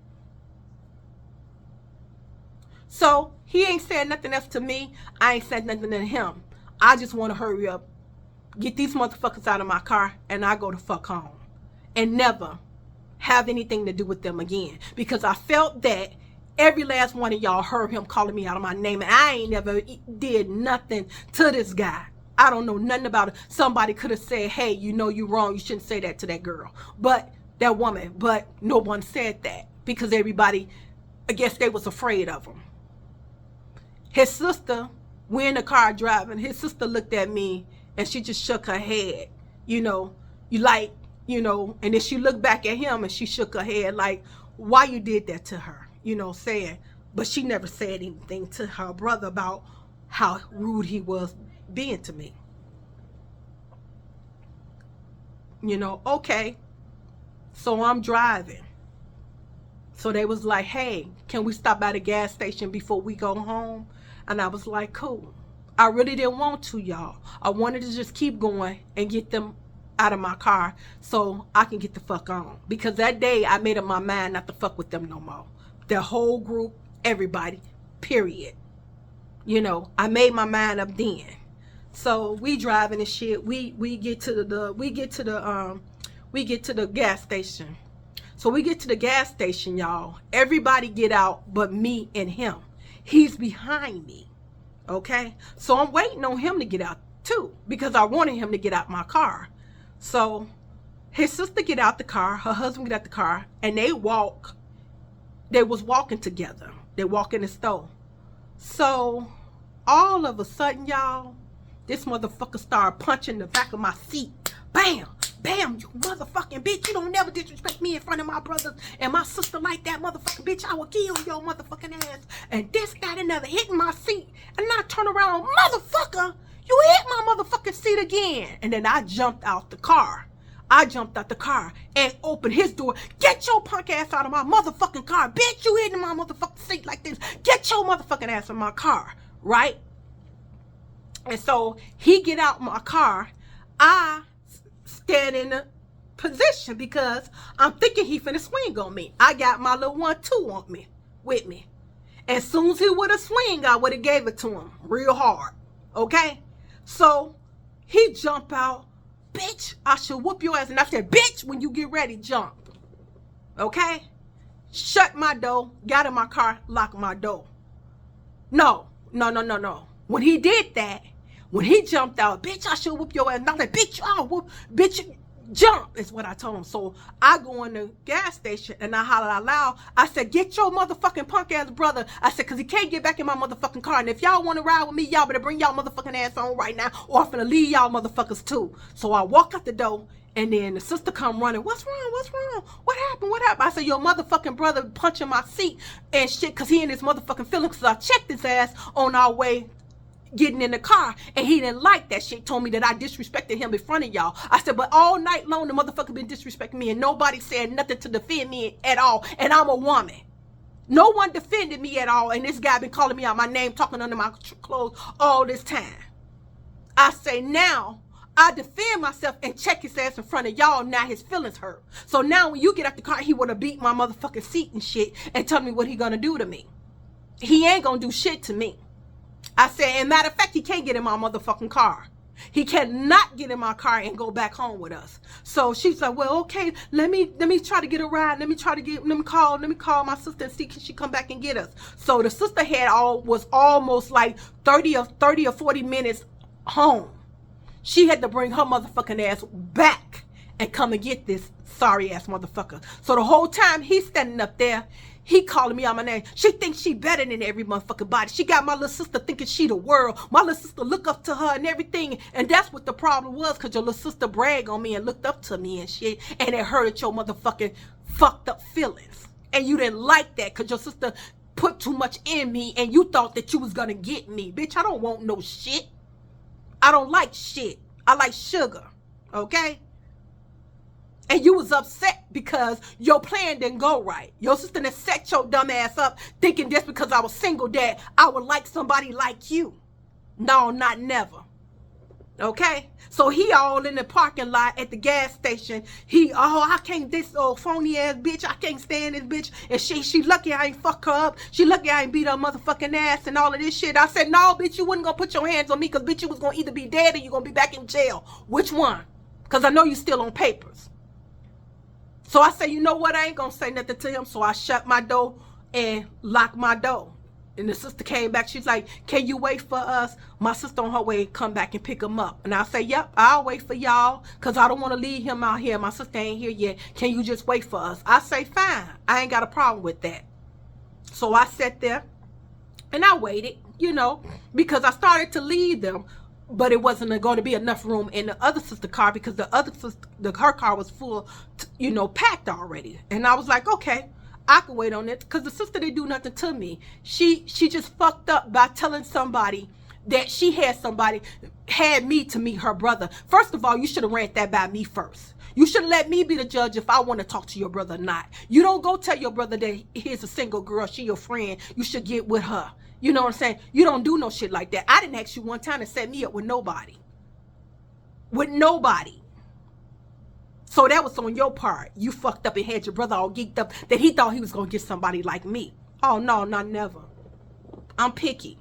So he ain't said nothing else to me. I ain't said nothing to him. I just want to hurry up, get these motherfuckers out of my car, and I go to fuck home. And never have anything to do with them again. Because I felt that every last one of y'all heard him calling me out of my name, and I ain't never did nothing to this guy. I don't know nothing about it. Somebody could have said, hey, you know you're wrong. You shouldn't say that to that girl. But that woman, but no one said that because everybody, I guess they was afraid of him. His sister, we're in the car driving. His sister looked at me and she just shook her head. You know, you like, you know, and then she looked back at him and she shook her head like, why you did that to her? You know, saying, but she never said anything to her brother about how rude he was being to me. You know, okay. So I'm driving. So they was like, hey, can we stop by the gas station before we go home? And I was like, cool. I really didn't want to, y'all. I wanted to just keep going and get them out of my car so I can get the fuck on. Because that day I made up my mind not to fuck with them no more. The whole group, everybody, period. You know, I made my mind up then. So we driving and shit. We get to the gas station. So we get to the gas station, y'all. Everybody get out but me and him. He's behind me. Okay? So I'm waiting on him to get out too, because I wanted him to get out my car. So his sister get out the car, her husband get out the car, and they walk. They was walking together. They walk in the store. So all of a sudden, y'all, this motherfucker started punching the back of my seat. Bam! Bam, you motherfucking bitch. You don't never disrespect me in front of my brothers and my sister like that, motherfucking bitch. I will kill your motherfucking ass. And this, that, and another hitting my seat. And I turn around, motherfucker, you hit my motherfucking seat again. And then I jumped out the car. I jumped out the car and opened his door. Get your punk ass out of my motherfucking car. Bitch, you hitting my motherfucking seat like this. Get your motherfucking ass in my car, right? And so he get out my car. I stand in a position because I'm thinking he finna swing on me. I got my little 1-2 on me, with me. As soon as he would have swing, I would have gave it to him real hard, okay? So he jump out. Bitch, I should whoop your ass. And I said, bitch, when you get ready, jump. Okay? Shut my door, got in my car, locked my door. No. When he did that, when he jumped out, bitch, I should whoop your ass. And I said, bitch, I'll whoop, bitch, jump, is what I told him. So I go in the gas station and I holler out loud. I said, get your motherfucking punk ass brother. I said, because he can't get back in my motherfucking car. And if y'all want to ride with me, y'all better bring y'all motherfucking ass on right now, or I'm finna leave y'all motherfuckers too. So I walk out the door and then the sister come running. What's wrong? What's wrong? What happened? What happened? I said, your motherfucking brother punching my seat and shit because he in his motherfucking feelings. Because I checked his ass on our way getting in the car, and he didn't like that shit. Told me that I disrespected him in front of y'all. I said, but all night long the motherfucker been disrespecting me and nobody said nothing to defend me at all, and I'm a woman. No one defended me at all, and this guy been calling me out my name, talking under my clothes all this time. I say, now I defend myself and check his ass in front of y'all. Now his feelings hurt. So now when you get out the car, he would have beat my motherfucking seat and shit and tell me what he gonna do to me. He ain't gonna do shit to me. I said, and matter of fact, he can't get in my motherfucking car. He cannot get in my car and go back home with us. So she's like, well, okay, let me try to get a ride. Let me call my sister and see can she come back and get us. So the sister was almost like 30 or 40 minutes home. She had to bring her motherfucking ass back and come and get this sorry ass motherfucker. So the whole time he's standing up there, he calling me out my name. She thinks she better than every motherfucking body. She got my little sister thinking she the world. My little sister look up to her and everything. And that's what the problem was, because your little sister bragged on me and looked up to me and shit. And it hurted your motherfucking fucked up feelings. And you didn't like that because your sister put too much in me and you thought that you was going to get me. Bitch, I don't want no shit. I don't like shit. I like sugar. Okay? And you was upset because your plan didn't go right. Your sister that set your dumb ass up thinking just because I was single that I would like somebody like you. No, not never. Okay? So he all in the parking lot at the gas station. I can't, this old phony ass bitch, I can't stand this bitch. And she lucky I ain't fuck her up. She lucky I ain't beat her motherfucking ass and all of this shit. I said, no, bitch, you wasn't gonna put your hands on me because bitch, you was gonna either be dead or you gonna be back in jail. Which one? Because I know you still on papers. So I say, you know what? I ain't going to say nothing to him. So I shut my door and locked my door. And the sister came back. She's like, can you wait for us? My sister on her way come back and pick him up. And I say, yep, I'll wait for y'all because I don't want to leave him out here. My sister ain't here yet. Can you just wait for us? I say, fine. I ain't got a problem with that. So I sat there and I waited, because I started to leave them. But it wasn't going to be enough room in the other sister car because her car was full, packed already. And I was like, okay, I can wait on it because the sister didn't do nothing to me. She just fucked up by telling somebody that she had me to meet her brother. First of all, you should have ran that by me first. You should have let me be the judge if I want to talk to your brother or not. You don't go tell your brother that here's a single girl, she your friend, you should get with her. You know what I'm saying? You don't do no shit like that. I didn't ask you one time to set me up with nobody. With nobody. So that was on your part. You fucked up and had your brother all geeked up that he thought he was going to get somebody like me. Oh, no, not never. I'm picky.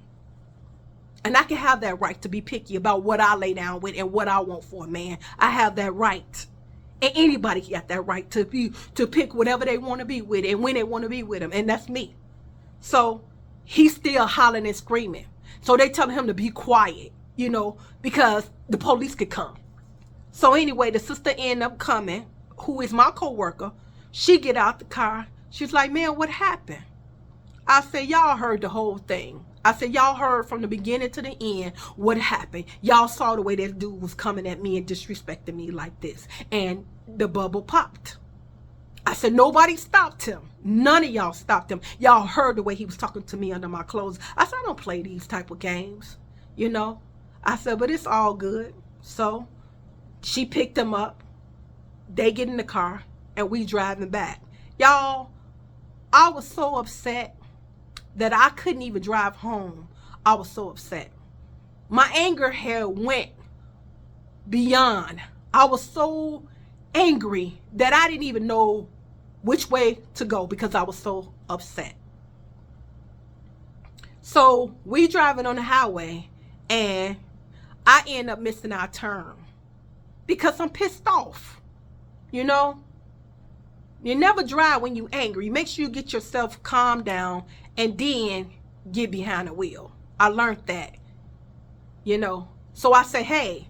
And I can have that right to be picky about what I lay down with and what I want for a man. I have that right. And anybody got that right to pick whatever they want to be with and when they want to be with him. And that's me. So he's still hollering and screaming. So they telling him to be quiet, because the police could come. So anyway, the sister ended up coming, who is my co-worker. She get out the car. She's like, man, what happened? I said, y'all heard the whole thing. I said, y'all heard from the beginning to the end what happened. Y'all saw the way that dude was coming at me and disrespecting me like this. And the bubble popped. I said, nobody stopped him. None of y'all stopped him. Y'all heard the way he was talking to me under my clothes. I said, I don't play these type of games, I said, but it's all good. So she picked him up They get in the car and we driving back. Y'all, I was so upset that I couldn't even drive home. I was so upset. My anger had went beyond. I was so angry that I didn't even know which way to go because I was so upset. So we driving on the highway and I end up missing our turn because I'm pissed off. You know, you never drive when you angry. Make sure you get yourself calmed down and then get behind the wheel. I learned that, you know. So I say, hey,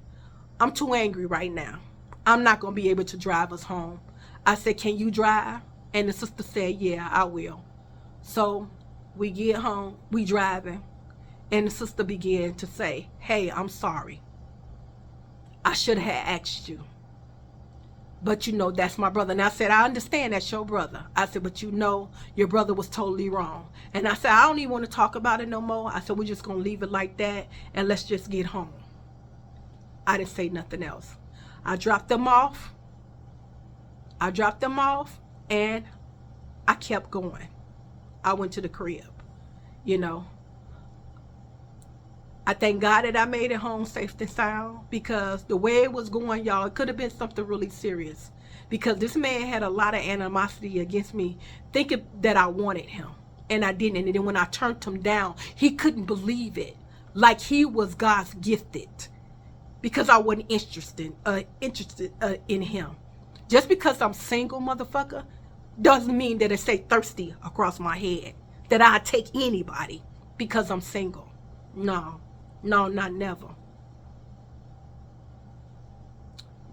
I'm too angry right now. I'm not going to be able to drive us home. I said, can you drive? And the sister said, yeah, I will. So we get home, we driving, and the sister began to say, hey, I'm sorry. I should have asked you. But you know, that's my brother. And I said, I understand that's your brother. I said, but you know, your brother was totally wrong. And I said, I don't even want to talk about it no more. I said, we're just going to leave it like that and let's just get home. I didn't say nothing else. I dropped them off. And I kept going. I went to the crib, you know. I thank God that I made it home safe and sound, because the way it was going, y'all, it could have been something really serious, because this man had a lot of animosity against me, thinking that I wanted him, and I didn't. And then when I turned him down, he couldn't believe it, like he was God's gifted, because I wasn't interested in him. Just because I'm single, motherfucker, doesn't mean that it say thirsty across my head, that I take anybody because I'm single. No, not never.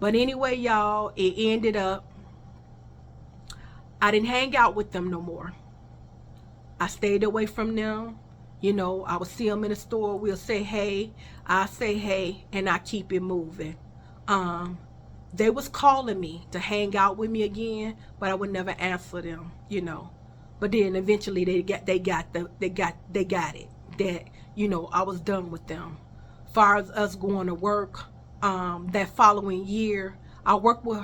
But anyway, y'all, it ended up, I didn't hang out with them no more. I stayed away from them. You know, I would see them in the store. We'll say, hey, I say, hey, and I keep it moving. They was calling me to hang out with me again, but I would never answer them, you know. But then eventually they got it. That, you know, I was done with them. Far as us going to work, that following year, I worked with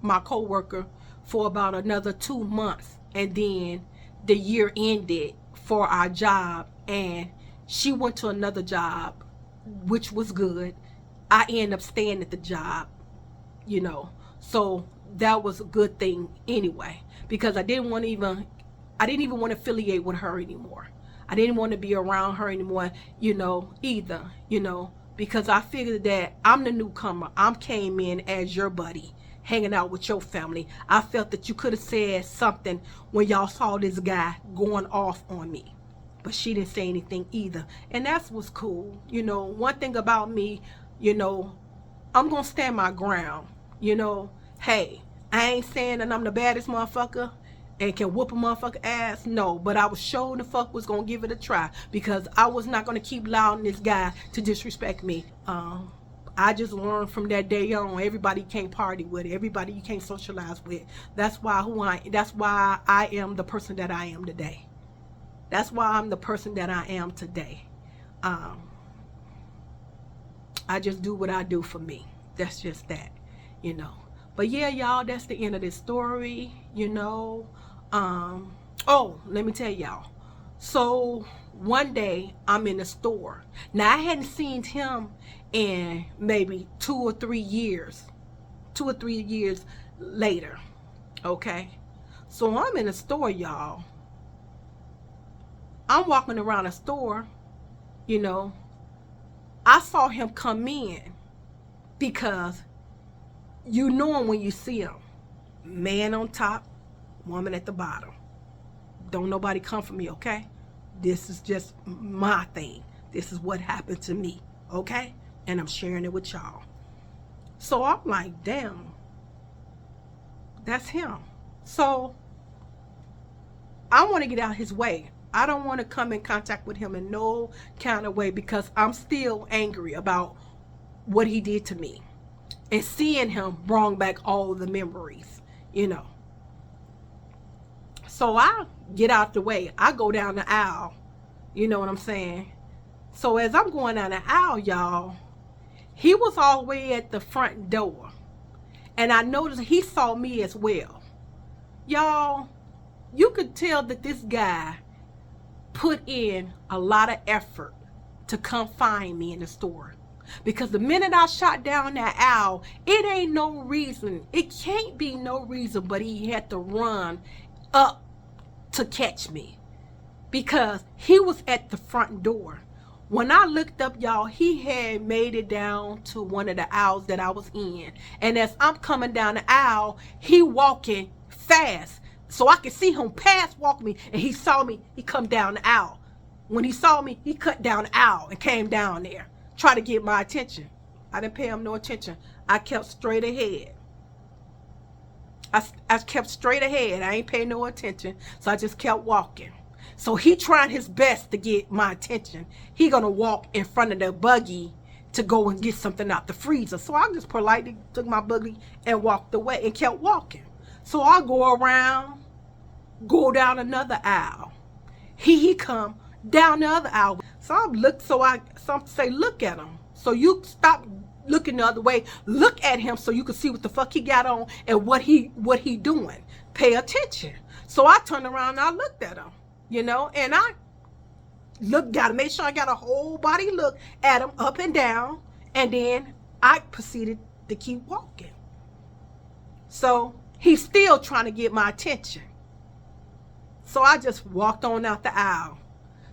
my co-worker for about another 2 months, and then the year ended for our job, and she went to another job, which was good. I ended up staying at the job, you know, so that was a good thing anyway, because I didn't even want to affiliate with her anymore. I didn't want to be around her anymore, you know, either, you know, because I figured that I'm the newcomer. I came in as your buddy, hanging out with your family. I felt that you could have said something when y'all saw this guy going off on me. But she didn't say anything either. And that's what's cool. You know, one thing about me, you know, I'm going to stand my ground. You know, hey, I ain't saying that I'm the baddest motherfucker and can whoop a motherfucker ass. No, but I was sure the fuck was going to give it a try, because I was not going to keep allowing this guy to disrespect me. I just learned from that day on, everybody you can't party with, everybody you can't socialize with. That's why I am the person that I am today. That's why I'm the person that I am today. I just do what I do for me. That's just that, you know. But yeah, y'all, that's the end of this story, you know. Oh, let me tell y'all. So one day I'm in the store. Now I hadn't seen him in maybe 2 or 3 years. 2 or 3 years later. Okay. So I'm in the store, y'all. I'm walking around the store, you know. I saw him come in, because you know him when you see him. Man on top, woman at the bottom. Don't nobody come for me, okay? This is just my thing. This is what happened to me, okay? And I'm sharing it with y'all. So I'm like, damn, that's him. So I want to get out his way. I don't want to come in contact with him in no kind of way, because I'm still angry about what he did to me. And seeing him brought back all the memories, you know. So I get out the way. I go down the aisle. You know what I'm saying? So as I'm going down the aisle, y'all, he was all the way at the front door. And I noticed he saw me as well. Y'all, you could tell that this guy put in a lot of effort to come find me in the store. Because the minute I shot down that owl, it ain't no reason. It can't be no reason, but he had to run up to catch me. Because he was at the front door. When I looked up, y'all, he had made it down to one of the aisles that I was in. And as I'm coming down the aisle, he walking fast. So I could see him past walk me, and he saw me, he come down the aisle. When he saw me, he cut down the aisle and came down there, try to get my attention. I didn't pay him no attention. I kept straight ahead. I kept straight ahead. I ain't paying no attention, so I just kept walking. So he trying his best to get my attention. He gonna walk in front of the buggy to go and get something out the freezer. So I just politely took my buggy and walked away and kept walking. So I go around, go down another aisle. He come down the other aisle. So I say, look at him. So you stop looking the other way. Look at him so you can see what the fuck he got on and what he doing. Pay attention. So I turned around and I looked at him. You know, and I gotta make sure I got a whole body look at him up and down, and then I proceeded to keep walking. So he's still trying to get my attention. So I just walked on out the aisle.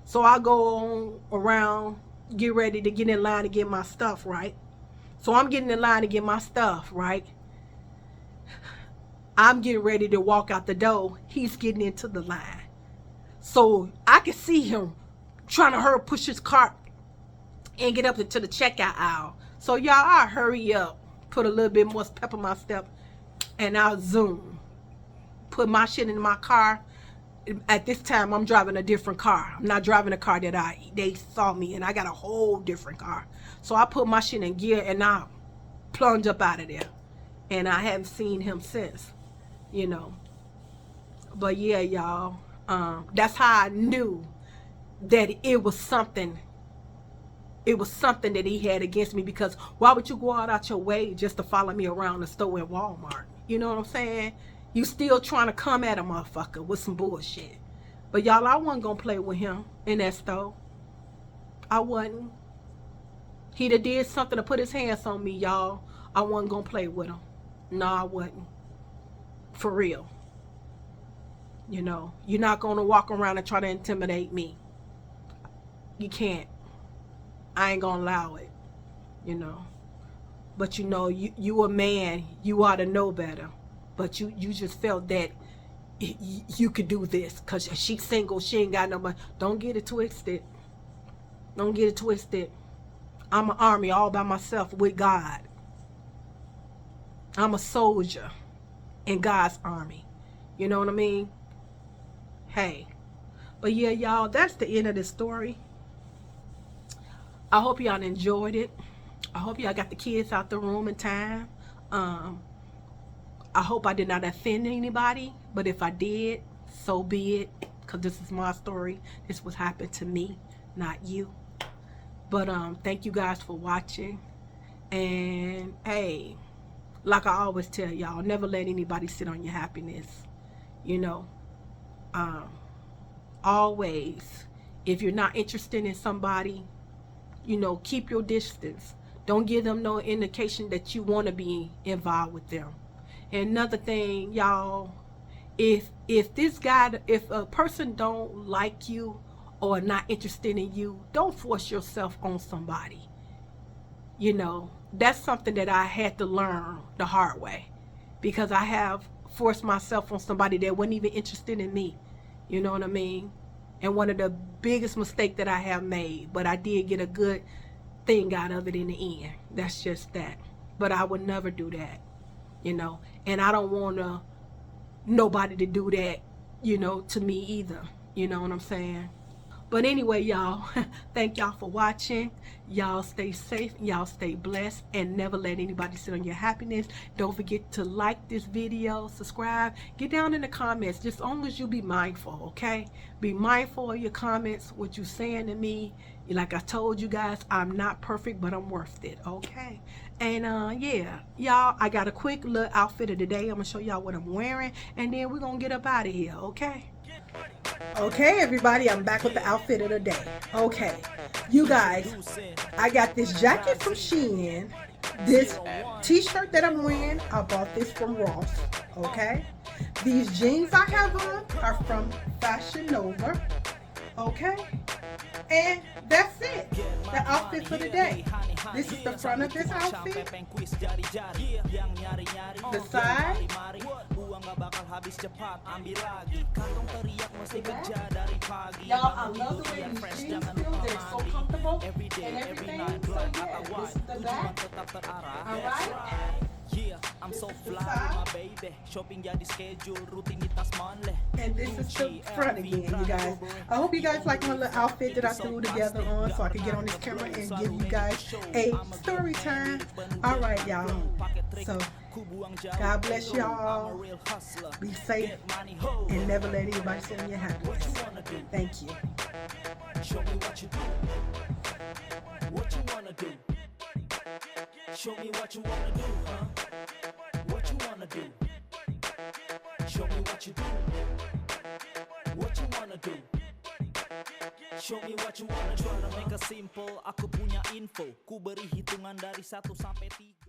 So I go on around, get ready to get in line to get my stuff, right? So I'm getting in line to get my stuff, right? I'm getting ready to walk out the door. He's getting into the line. So I could see him trying to hurry push his cart and get up into the checkout aisle. So y'all, I hurry up, put a little bit more pep in my step, and I'll zoom. Put my shit in my car. At this time, I'm driving a different car. I'm not driving a car that they saw me in. I got a whole different car. So I put my shit in gear and I plunge up out of there. And I haven't seen him since, you know. But yeah, y'all. That's how I knew that it was something that he had against me, because why would you go out your way just to follow me around the store in Walmart? You know what I'm saying? You still trying to come at a motherfucker with some bullshit. But y'all, I wasn't gonna play with him in that store. I wasn't. He'd have did something to put his hands on me, y'all. I wasn't gonna play with him. No, I wasn't. For real. You know, you're not going to walk around and try to intimidate me. You can't. I ain't going to allow it, you know. But, you know, you a man. You ought to know better. But you just felt that you could do this because she's single. She ain't got no money. Don't get it twisted. Don't get it twisted. I'm an army all by myself with God. I'm a soldier in God's army. You know what I mean? Hey, but yeah, y'all, that's the end of the story. I hope y'all enjoyed it. I hope y'all got the kids out the room in time. I hope I did not offend anybody, but if I did, so be it, because this is my story. This was happened to me, not you. But thank you guys for watching. And hey, like I always tell y'all, never let anybody sit on your happiness. You know, always, if you're not interested in somebody, you know, keep your distance. Don't give them no indication that you want to be involved with them. And another thing, y'all, if a person don't like you or not interested in you, don't force yourself on somebody. You know, that's something that I had to learn the hard way, because I have forced myself on somebody that wasn't even interested in me. You know what I mean? And one of the biggest mistakes that I have made, but I did get a good thing out of it in the end. That's just that. But I would never do that, you know. And I don't want nobody to do that, you know, to me either. You know what I'm saying? But anyway, y'all, thank y'all for watching. Y'all stay safe, y'all stay blessed, and never let anybody sit on your happiness. Don't forget to like this video, subscribe, get down in the comments, just as long as you be mindful, okay? Be mindful of your comments, what you saying to me. Like I told you guys, I'm not perfect, but I'm worth it, okay? And yeah, y'all, I got a quick little outfit of the day. I'm gonna show y'all what I'm wearing, and then we're gonna get up out of here, okay? Okay, everybody, I'm back with the outfit of the day. Okay, you guys, I got this jacket from Shein. This t-shirt that I'm wearing, I bought this from Ross. Okay, these jeans I have on are from Fashion Nova. Okay, and that's it, the outfit for the day. This is the front of this outfit, the side, y'all. I love the way these jeans feel. They're so comfortable and everything. So yeah, this is the back. All right. I'm so fly, my baby. Shopping jadi schedule, rutinitas monthly. And this is the front again, you guys. I hope you guys like my little outfit that I threw together on, so I could get on this camera and give you guys a story time. All right, y'all. So God bless y'all. Be safe and never let anybody sit in your happiness. Thank you. Show me what you do. What you wanna do? Show me what you wanna do, huh? What you wanna do? Show me what you do. What you wanna do? Show me what you wanna do. Try to make it simple, aku punya info. Ku beri hitungan dari 1 sampai 3.